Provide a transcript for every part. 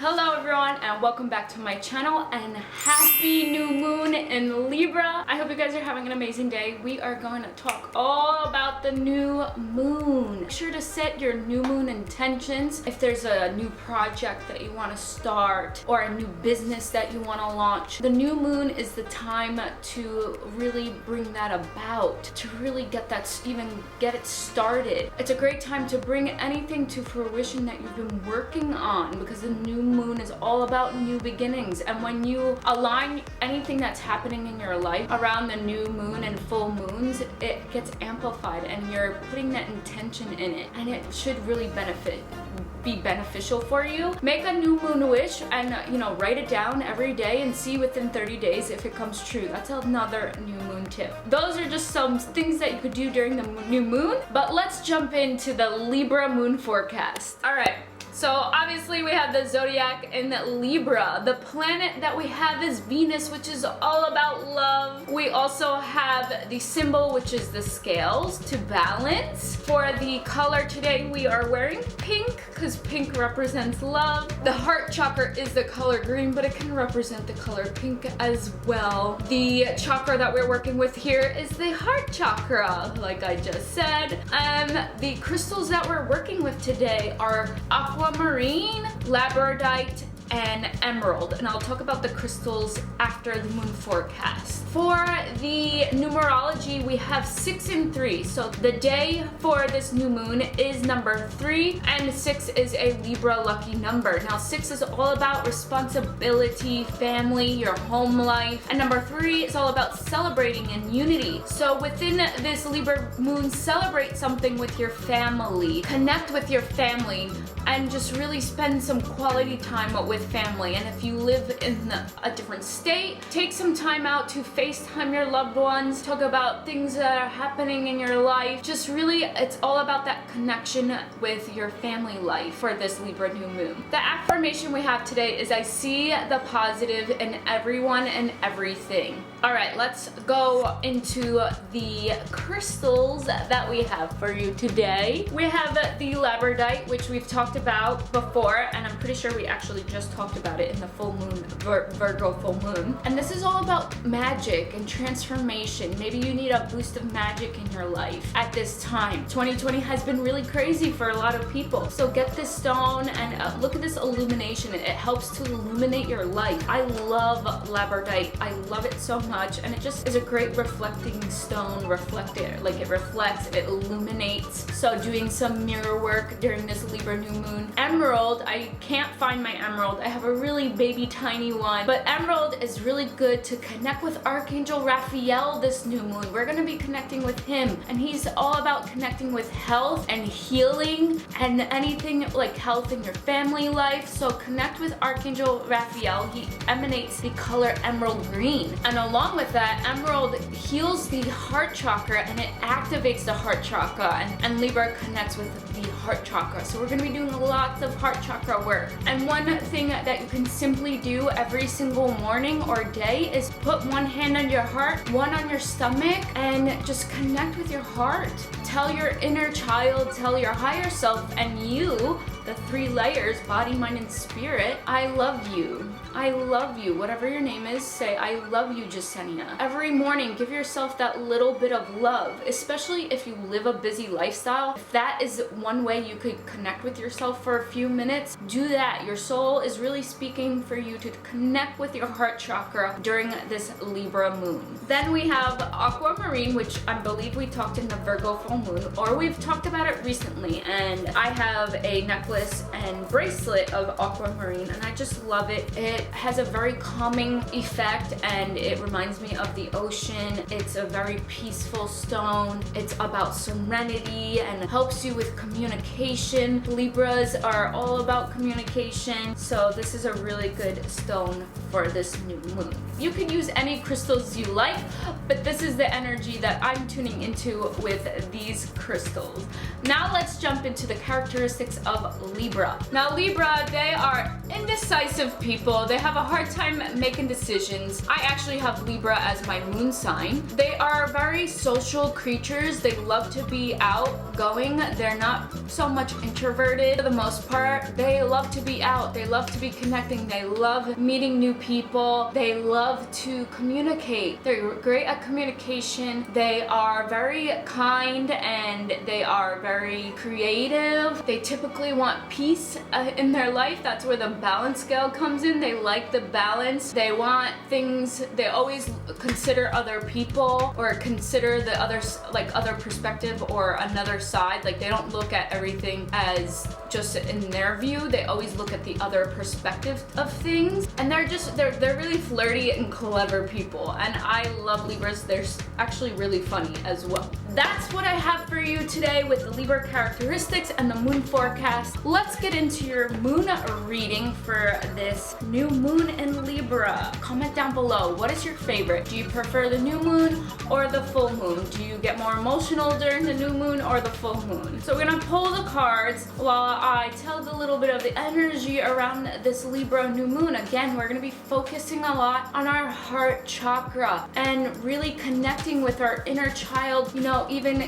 Hello everyone and welcome back to my channel and happy new moon in Libra. I hope you guys are having an amazing day. We are going to talk all about the new moon. Make sure to set your new moon intentions. If there's a new project that you want to start or a new business that you want to launch, the new moon is the time to really bring that about, to really get it started. It's a great time to bring anything to fruition that you've been working on, because the new moon is all about new beginnings. And when you align anything that's happening in your life around the new moon and full moons, it gets amplified and you're putting that intention in it, and it should really be beneficial for you. Make a new moon wish and write it down every day and see within 30 days if it comes true. That's another new moon tip. Those are just some things that you could do during the new moon, but let's jump into the Libra moon forecast. All right. So obviously we have the zodiac in Libra. The planet that we have is Venus, which is all about love. We also have the symbol, which is the scales, to balance. For the color today, we are wearing pink because pink represents love. The heart chakra is the color green, but it can represent the color pink as well. The chakra that we're working with here is the heart chakra, like I just said. The crystals that we're working with today are Aquamarine, Labradite, and emerald, and I'll talk about the crystals after the moon forecast. For the numerology, we have 6 and 3. So the day for this new moon is number 3, and 6 is a Libra lucky number. Now 6 is all about responsibility, family, your home life, and number 3 is all about celebrating and unity. So within this Libra moon, celebrate something with your family, connect with your family, and just really spend some quality time with family. And if you live in a different state, take some time out to FaceTime your loved ones, talk about things that are happening in your life. Just really, it's all about that connection with your family life for this Libra new moon. The affirmation we have today is I see the positive in everyone and everything. All right, let's go into the crystals that we have for you today. We have the Labradite, which we've talked about before, and I'm pretty sure we actually just talked about it in the full moon, Virgo full moon. And this is all about magic and transformation. Maybe you need a boost of magic in your life at this time. 2020 has been really crazy for a lot of people. So get this stone and look at this illumination. It helps to illuminate your life. I love Labradite. I love it so much, and it just is a great reflecting stone. It reflects, it illuminates. So doing some mirror work during this Libra new moon. Emerald, I can't find my emerald. I have a really baby tiny one, but emerald is really good to connect with Archangel Raphael this new moon. We're going to be connecting with him, and he's all about connecting with health and healing and anything like health in your family life. So connect with Archangel Raphael. He emanates the color emerald green, and along with that, emerald heals the heart chakra and it activates the heart chakra, and Libra connects with the heart chakra. So we're going to be doing lots of heart chakra work. And one thing that you can simply do every single morning or day is put one hand on your heart, one on your stomach, and just connect with your heart. Tell your inner child, tell your higher self, and you, the 3 layers, body, mind, and spirit, I love you. I love you. Whatever your name is, say, I love you, Jesenia. Every morning, give yourself that little bit of love, especially if you live a busy lifestyle. If that is one way you could connect with yourself for a few minutes, do that. Your soul is really speaking for you to connect with your heart chakra during this Libra moon. Then we have Aquamarine, which I believe we talked in the Virgo full moon, or we've talked about it recently, and I have a necklace and bracelet of Aquamarine, and I just love it. It has a very calming effect, and it reminds me of the ocean. It's a very peaceful stone. It's about serenity and helps you with communication. Libras are all about communication, so this is a really good stone for this new moon. You can use any crystals you like, but this is the energy energy that I'm tuning into with these crystals. Now let's jump into the characteristics of Libra. Now Libra, they are indecisive people. They have a hard time making decisions. I actually have Libra as my moon sign. They are very social creatures. They love to be outgoing. They're not so much introverted for the most part. They love to be out. They love to be connecting. They love meeting new people. They love to communicate. They're great at communication. They are very kind and they are very creative. They typically want peace in their life. That's where the balance scale comes in. They like the balance. They want things, they always consider other people or consider the others, like other perspective or another side. Like they don't look at everything as just in their view. They always look at the other perspective of things. And they're really flirty and clever people. And I love Libras. They're actually really funny as well. That's what I have for you today with the Libra characteristics and the moon forecast. Let's get into your moon reading for this new moon in Libra. Comment down below, what is your favorite? Do you prefer the new moon or the full moon? Do you get more emotional during the new moon or the full moon? So we're gonna pull the cards while I tell a little bit of the energy around this Libra new moon. Again, we're gonna be focusing a lot on our heart chakra and really connecting with our inner child, you know, even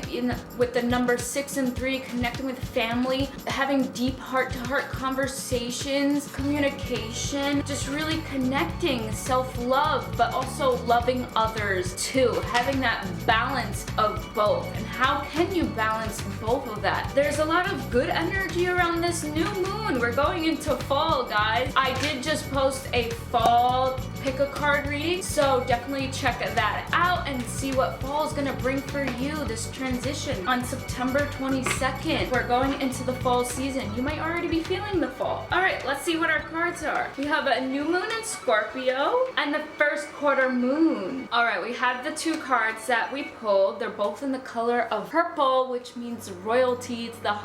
with the number 6 and 3, connecting with family, having deep heart-to-heart conversations, communication, just really connecting, self-love, but also loving others too, having that balance of both. And how can you balance both of that? There's a lot of good energy around this new moon. We're going into fall, guys. I did just post a fall pick a card reading, so definitely check that out and see what fall is gonna bring for you this transition on September 22nd. We're going into the fall season. You might already be feeling the fall. All right, let's see what our cards are. We have a new moon in Scorpio and the first quarter moon. All right, we have the two cards that we pulled. They're both in the color of purple, which means royalty. It's the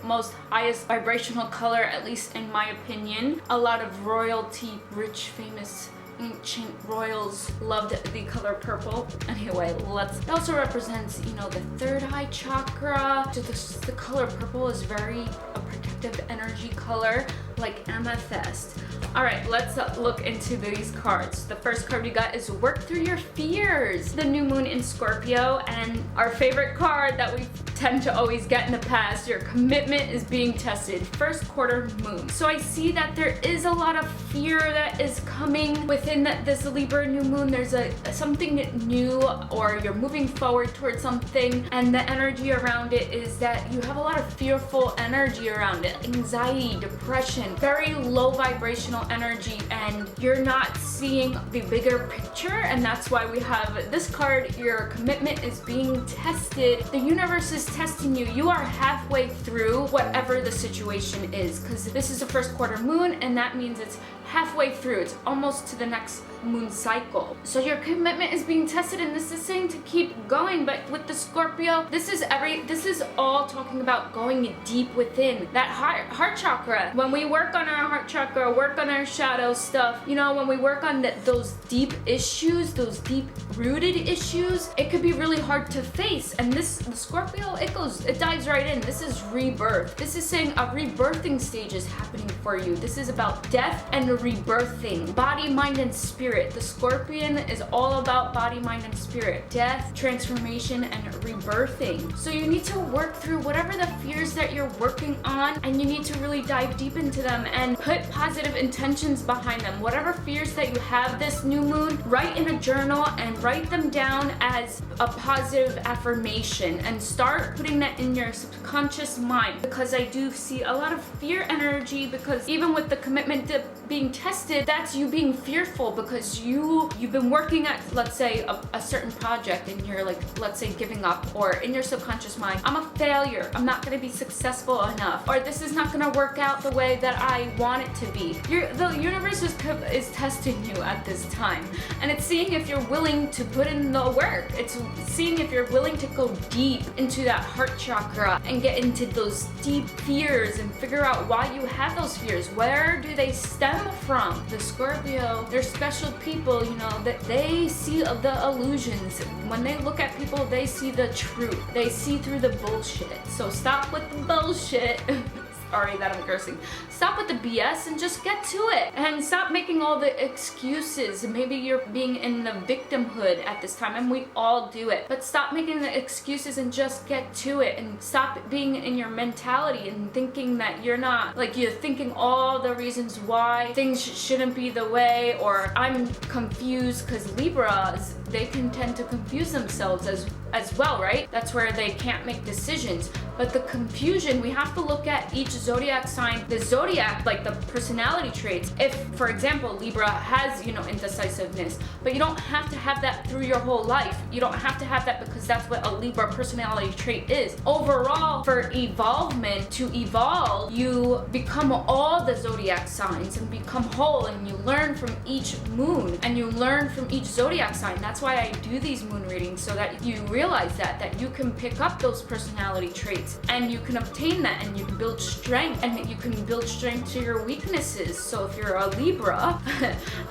most highest vibrational color, at least in my opinion. A lot of royalty, rich, famous ancient royals loved the color purple. Anyway, it also represents, you know, the third eye chakra. The color purple is very a protective energy color, like amethyst. All right, let's look into these cards. The first card we got is Work Through Your Fears. The new moon in Scorpio, and our favorite card that we tend to always get in the past, your commitment is being tested. First quarter moon. So I see that there is a lot of fear that is coming within this Libra new moon. There's something new, or you're moving forward towards something, and the energy around it is that you have a lot of fearful energy around it. Anxiety, depression, very low vibrational energy, and you're not seeing the bigger picture, and that's why we have this card. Your commitment is being tested. The universe is testing you. You are halfway through whatever the situation is, because this is the first quarter moon, and that means it's halfway through. It's almost to the next moon cycle. So your commitment is being tested, and this is saying to keep going. But with the Scorpio, this is all talking about going deep within that heart chakra. When we work on our heart chakra, work on our shadow stuff, you know, when we work on those deep issues, those deep rooted issues, it could be really hard to face. And the Scorpio, it dives right in. This is rebirth. This is saying a rebirthing stage is happening for you. This is about death and rebirthing, body, mind, and spirit. The Scorpion is all about body, mind, and spirit, death, transformation, and rebirthing. So you need to work through whatever the fears that you're working on, and you need to really dive deep into them and put positive intentions behind them. Whatever fears that you have this new moon, write in a journal and write them down as a positive affirmation, and start putting that in your subconscious mind, because I do see a lot of fear energy, because even with the commitment being tested, that's you being fearful because you've been working at, let's say, a certain project, and you're like, let's say, giving up, or in your subconscious mind, I'm a failure, I'm not going to be successful enough, or this is not going to work out the way that I want it to be. The universe is testing you at this time, and it's seeing if you're willing to put in the work. It's seeing if you're willing to go deep into that heart chakra and get into those deep fears and figure out why you have those fears. Where do they stem from. The Scorpio, they're special people, you know, that they see the illusions. When they look at people, they see the truth. They see through the bullshit. So stop with the bullshit. Sorry that I'm cursing. Stop with the BS and just get to it. And stop making all the excuses. Maybe you're being in the victimhood at this time, and we all do it. But stop making the excuses and just get to it. And stop being in your mentality and thinking that you're not, like, you're thinking all the reasons why things shouldn't be the way, or I'm confused, because Libras, they can tend to confuse themselves as well, right? That's where they can't make decisions. But the confusion, we have to look at each zodiac sign, the zodiac, like the personality traits. If, for example, Libra has, you know, indecisiveness, but you don't have to have that through your whole life. You don't have to have that because that's what a Libra personality trait is. Overall, for evolvement, to evolve, you become all the zodiac signs and become whole, and you learn from each moon and you learn from each zodiac sign. That's why I do these moon readings, so that you realize that you can pick up those personality traits and you can obtain that, and you can build strength, and you can build strength to your weaknesses. So if you're a Libra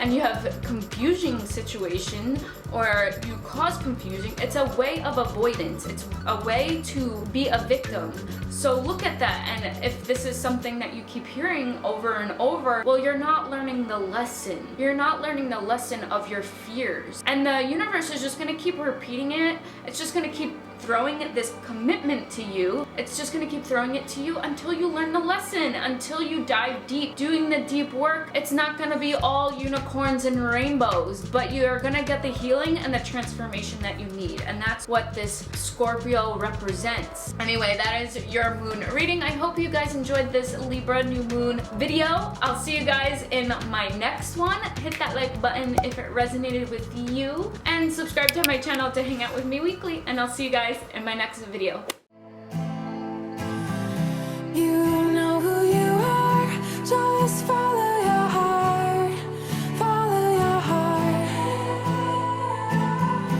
and you have a confusing situation, or you cause confusion, it's a way of avoidance. It's a way to be a victim. So look at that, and if this is something that you keep hearing over and over, well, you're not learning the lesson. You're not learning the lesson of your fears. And the universe is just gonna keep repeating it. It's just gonna keep throwing this commitment to you. It's just gonna keep throwing it to you until you learn the lesson, until you dive deep. Doing the deep work, it's not gonna be all unicorns and rainbows, but you're gonna get the healing and the transformation that you need. And that's what this Scorpio represents. Anyway, that is your moon reading. I hope you guys enjoyed this Libra new moon video. I'll see you guys in my next one. Hit that like button if it resonated with you, and subscribe to my channel to hang out with me weekly, and I'll see you guys in my next video.